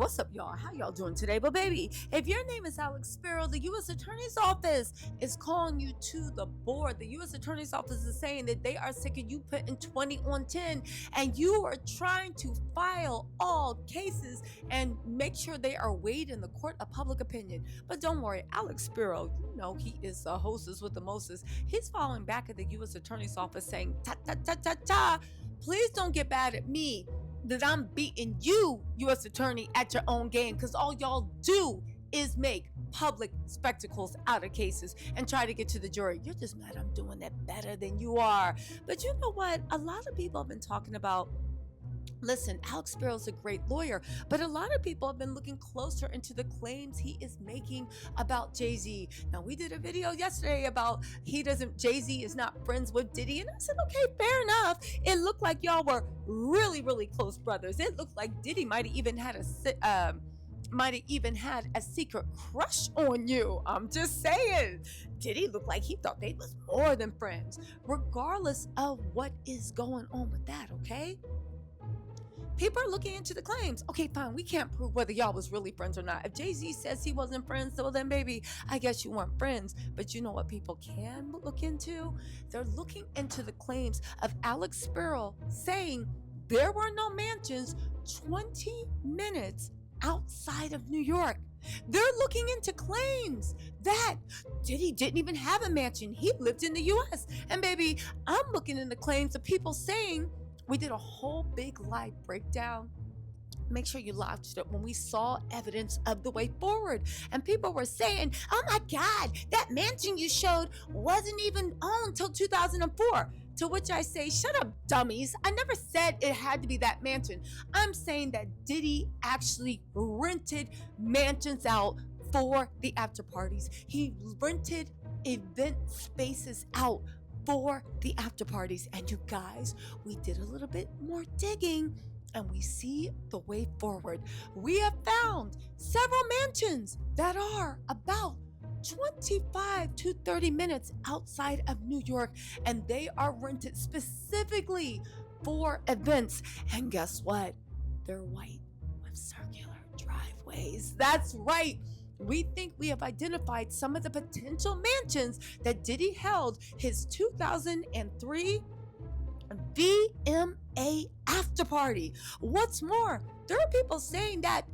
What's up, y'all? How y'all doing today? But baby, if your name is Alex Sparrow, the U.S. Attorney's Office is calling you to the board. The U.S. Attorney's Office is saying that they are sick of you putting 20 on 10, and you are trying to file all cases and make sure they are weighed in the court of public opinion. But don't worry, Alex Sparrow, you know he is the hostess with the mostest. He's following back at the U.S. Attorney's Office saying, ta ta ta ta ta, please don't get mad at me that I'm beating you, U.S. Attorney, at your own game, because all y'all do is make public spectacles out of cases and try to get to the jury. You're just mad I'm doing that better than you are. But you know what? A lot of people have been talking about, listen, Alex Sparrow's a great lawyer, but a lot of people have been looking closer into the claims he is making about Jay-Z. Now, we did a video yesterday about Jay-Z is not friends with Diddy, and I said, okay, fair enough. It looked like y'all were really, really close brothers. It looked like Diddy might have even had a secret crush on you. I'm just saying. Diddy looked like he thought they was more than friends. Regardless of what is going on with that, okay? People are looking into the claims. Okay, fine. We can't prove whether y'all was really friends or not. If Jay-Z says he wasn't friends, well then, baby, I guess you weren't friends. But you know what people can look into? They're looking into the claims of Alex Sparrow saying there were no mansions 20 minutes outside of New York. They're looking into claims that Diddy didn't even have a mansion. He lived in the U.S. And baby, I'm looking into claims of people saying, we did a whole big live breakdown. Make sure you watched it when we saw evidence of the way forward. And people were saying, oh my God, that mansion you showed wasn't even owned till 2004. To which I say, shut up, dummies. I never said it had to be that mansion. I'm saying that Diddy actually rented mansions out for the after parties. He rented event spaces out for the after parties. And you guys, we did a little bit more digging and we see the way forward. We have found several mansions that are about 25 to 30 minutes outside of New York, and they are rented specifically for events. And guess what? They're white with circular driveways. That's right. We think we have identified some of the potential mansions that Diddy held his 2003 VMA after party. What's more, there are people saying that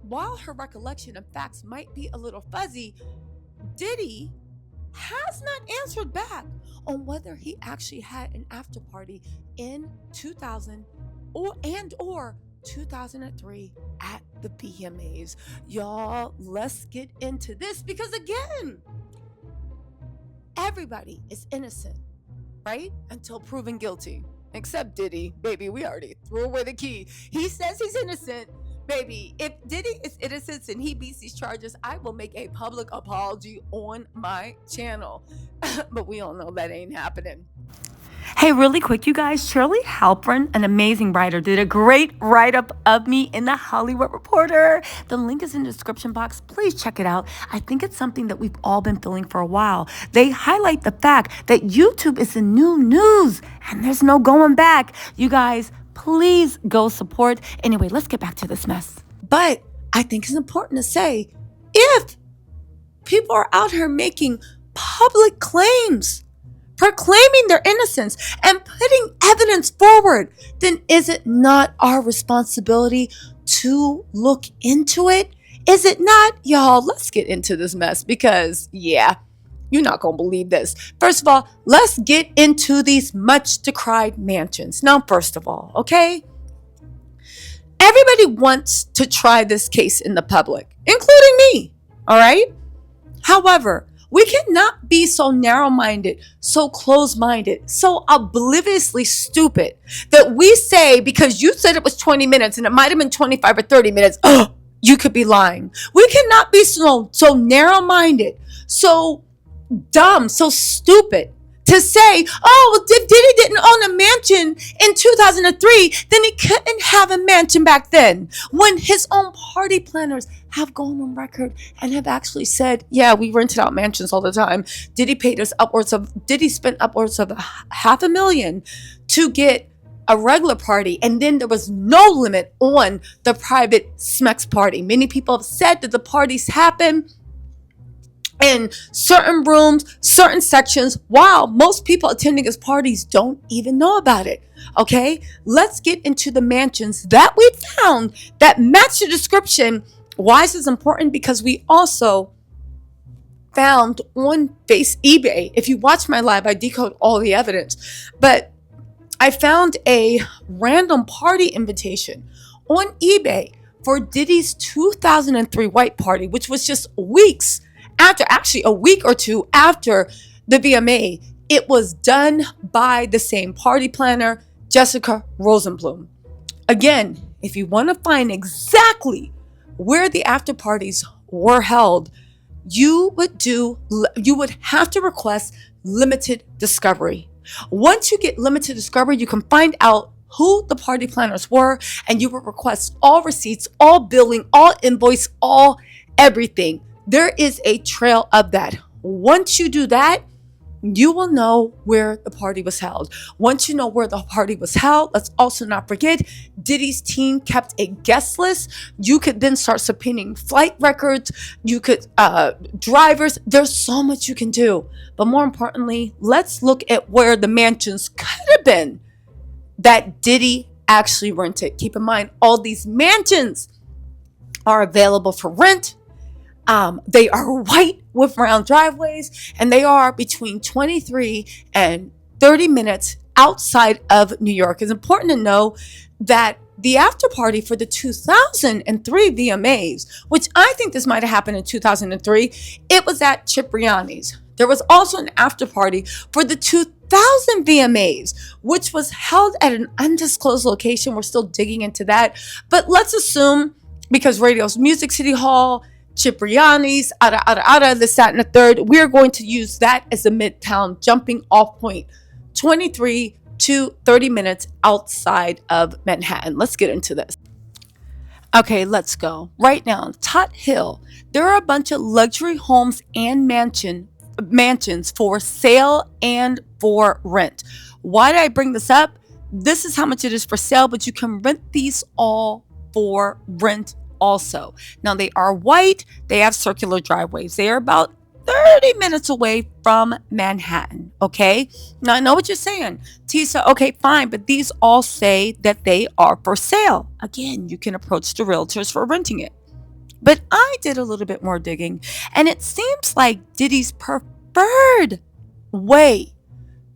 while her recollection of facts might be a little fuzzy, Diddy has not answered back on whether he actually had an after party in 2000 or 2003 at the VMAs. Y'all, let's get into this because again, everybody is innocent, right? Until proven guilty. Except Diddy. Baby, we already threw away the key. He says he's innocent. Baby, if Diddy is innocent and he beats these charges, I will make a public apology on my channel. But we all know that ain't happening. Hey, really quick, you guys, Shirley Halpern, an amazing writer, did a great write-up of me in the Hollywood Reporter. The link is in the description box. Please check it out. I think it's something that we've all been feeling for a while. They highlight the fact that YouTube is the new news and there's no going back. You guys, please go support. Anyway, let's get back to this mess. But I think it's important to say, if people are out here making public claims, proclaiming their innocence and putting evidence forward, then is it not our responsibility to look into it? Is it not? Y'all, let's get into this mess because, yeah, you're not going to believe this. First of all, let's get into these much decried mansions. Now, first of all, okay? Everybody wants to try this case in the public, including me, all right? However, we cannot be so narrow-minded, so close-minded, so obliviously stupid that we say because you said it was 20 minutes and it might have been 25 or 30 minutes, oh, you could be lying. We cannot be so narrow-minded, so dumb, so stupid to say, oh, well, if Diddy didn't own a mansion in 2003, then he couldn't have a mansion back then. When his own party planners have gone on record and have actually said, yeah, we rented out mansions all the time. Diddy spent upwards of $500,000 to get a regular party, and then there was no limit on the private Smex party. Many people have said that the parties happen in certain rooms, certain sections, while most people attending his parties don't even know about it. Okay, let's get into the mansions that we found that match the description. Why is this important? Because we also found on eBay. If you watch my live, I decode all the evidence, but I found a random party invitation on eBay for Diddy's 2003 white party, which was just weeks after, actually a week or two after the VMA. It was done by the same party planner, Jessica Rosenblum. Again, if you want to find exactly where the after parties were held, you would have to request limited discovery. Once you get limited discovery, you can find out who the party planners were, and you will request all receipts, all billing, all invoice, all everything. There is a trail of that. Once you do that, you will know where the party was held. Once you know where the party was held, let's also not forget, Diddy's team kept a guest list. You could then start subpoenaing flight records. You could, drivers. There's so much you can do. But more importantly, let's look at where the mansions could have been that Diddy actually rented. Keep in mind, all these mansions are available for rent. They are white with round driveways, and they are between 23 and 30 minutes outside of New York. It's important to know that the after party for the 2003 VMAs, which I think this might have happened in 2003, it was at Cipriani's. There was also an after party for the 2000 VMAs, which was held at an undisclosed location. We're still digging into that, but let's assume, because Radio's Music City Hall, Cipriani's, this, that, and the third, we're going to use that as a midtown jumping off point, 23 to 30 minutes outside of Manhattan. Let's get into this. Okay, let's go. Right now, Tot Hill, there are a bunch of luxury homes and mansions for sale and for rent. Why did I bring this up? This is how much it is for sale, but you can rent these all for rent also. Now, they are white. They have circular driveways. They are about 30 minutes away from Manhattan. Okay. Now, I know what you're saying, Tisa. Okay, fine. But these all say that they are for sale. Again, you can approach the realtors for renting it. But I did a little bit more digging, and it seems like Diddy's preferred way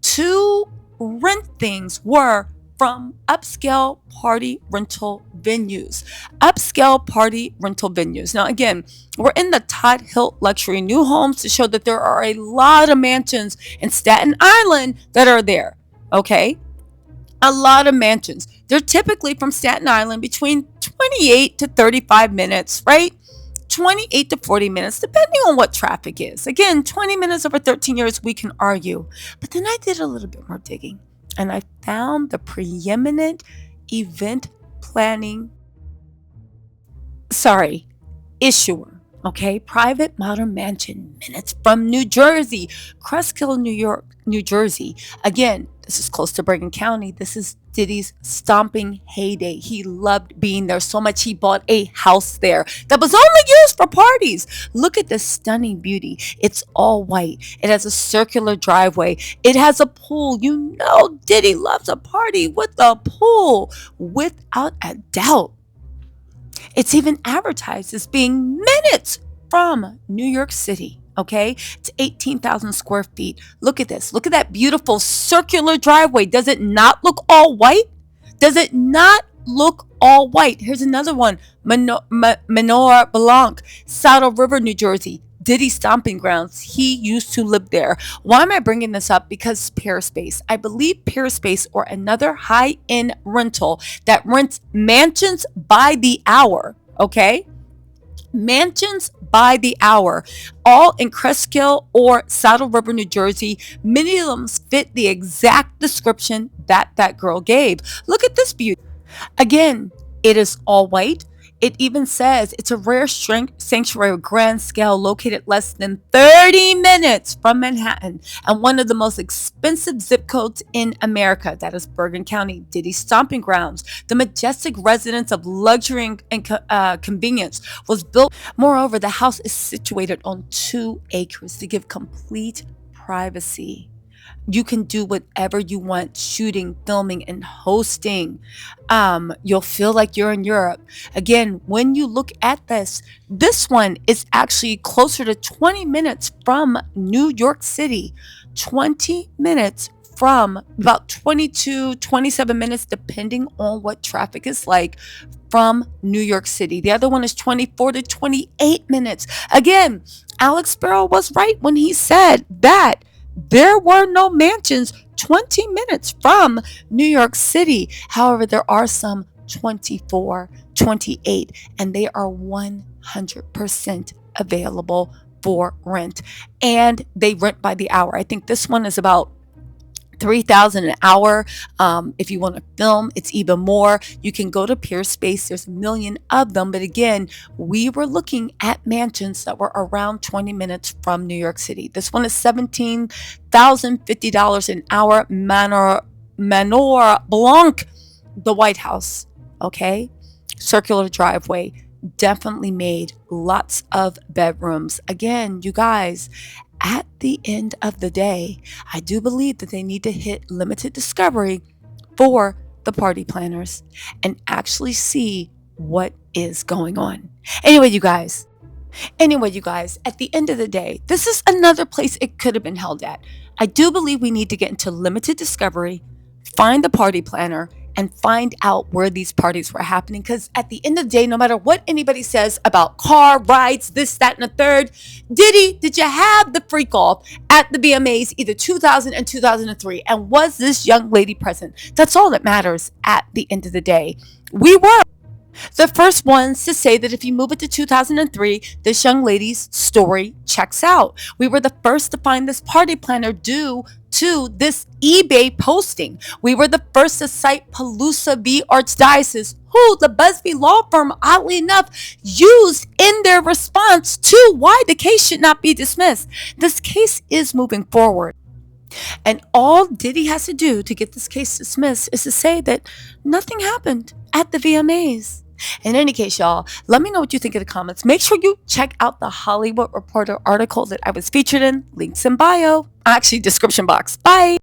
to rent things were from upscale party rental venues. Upscale party rental venues. Now, again, we're in the Tot Hill luxury new homes to show that there are a lot of mansions in Staten Island that are there. Okay? A lot of mansions. They're typically from Staten Island between 28 to 35 minutes, right? 28 to 40 minutes, depending on what traffic is. Again, 20 minutes over 13 years, we can argue. But then I did a little bit more digging, and I found the preeminent event planning, issuer. Okay, private modern mansion, minutes from New Jersey, Cresskill, New Jersey. Again, this is close to Bergen County. This is Diddy's stomping heyday. He loved being there so much he bought a house there that was only used for parties. Look at this stunning beauty. It's all white. It has a circular driveway. It has a pool. You know Diddy loves a party with a pool, without a doubt. It's even advertised as being minutes from New York City. Okay, it's 18,000 square feet. Look at this. Look at that beautiful circular driveway. Does it not look all white? Does it not look all white? Here's another one. Manoir Blanc, Saddle River, New Jersey. Diddy stomping grounds. He used to live there. Why am I bringing this up? Because PeerSpace. I believe PeerSpace, or another high-end rental that rents mansions by the hour. Okay? Mansions by the hour, all in Cresskill or Saddle River, New Jersey. Many of them fit the exact description that girl gave. Look at this beauty. Again, it is all white. It even says it's a rare sanctuary of grand scale located less than 30 minutes from Manhattan and one of the most expensive zip codes in America. That is Bergen County, Diddy's stomping grounds. The majestic residence of luxury and convenience was built. Moreover, the house is situated on 2 acres to give complete privacy. You can do whatever you want, shooting, filming, and hosting. You'll feel like you're in Europe. Again, when you look at this one is actually closer to 20 minutes from New York City. 20 minutes from about 22, 27 minutes, depending on what traffic is like from New York City. The other one is 24 to 28 minutes. Again, Alex Sparrow was right when he said that there were no mansions 20 minutes from New York City. However, there are some 24, 28, and they are 100% available for rent. And they rent by the hour. I think this one is about $3,000 an hour. If you want to film, it's even more. You can go to PeerSpace. There's a million of them. But again, we were looking at mansions that were around 20 minutes from New York City. This one is $17,050 an hour. Manor Blanc, the White House. Okay. Circular driveway. Definitely made lots of bedrooms. Again, you guys, at the end of the day, I do believe that they need to hit limited discovery for the party planners and actually see what is going on. Anyway, you guys, at the end of the day, this is another place it could have been held at. I do believe we need to get into limited discovery, find the party planner, and find out where these parties were happening. Because at the end of the day, no matter what anybody says about car rides, this, that, and the third, Diddy, did you have the Freakoff at the VMAs either 2000 and 2003? And was this young lady present? That's all that matters at the end of the day. We were the first ones to say that if you move it to 2003, this young lady's story checks out. We were the first to find this party planner due to this eBay posting. We were the first to cite Palooza v. Archdiocese, who the Busby law firm, oddly enough, used in their response to why the case should not be dismissed. This case is moving forward. And all Diddy has to do to get this case dismissed is to say that nothing happened at the VMAs. In any case, y'all, let me know what you think in the comments. Make sure you check out the Hollywood Reporter article that I was featured in. Links in bio. Actually, description box. Bye.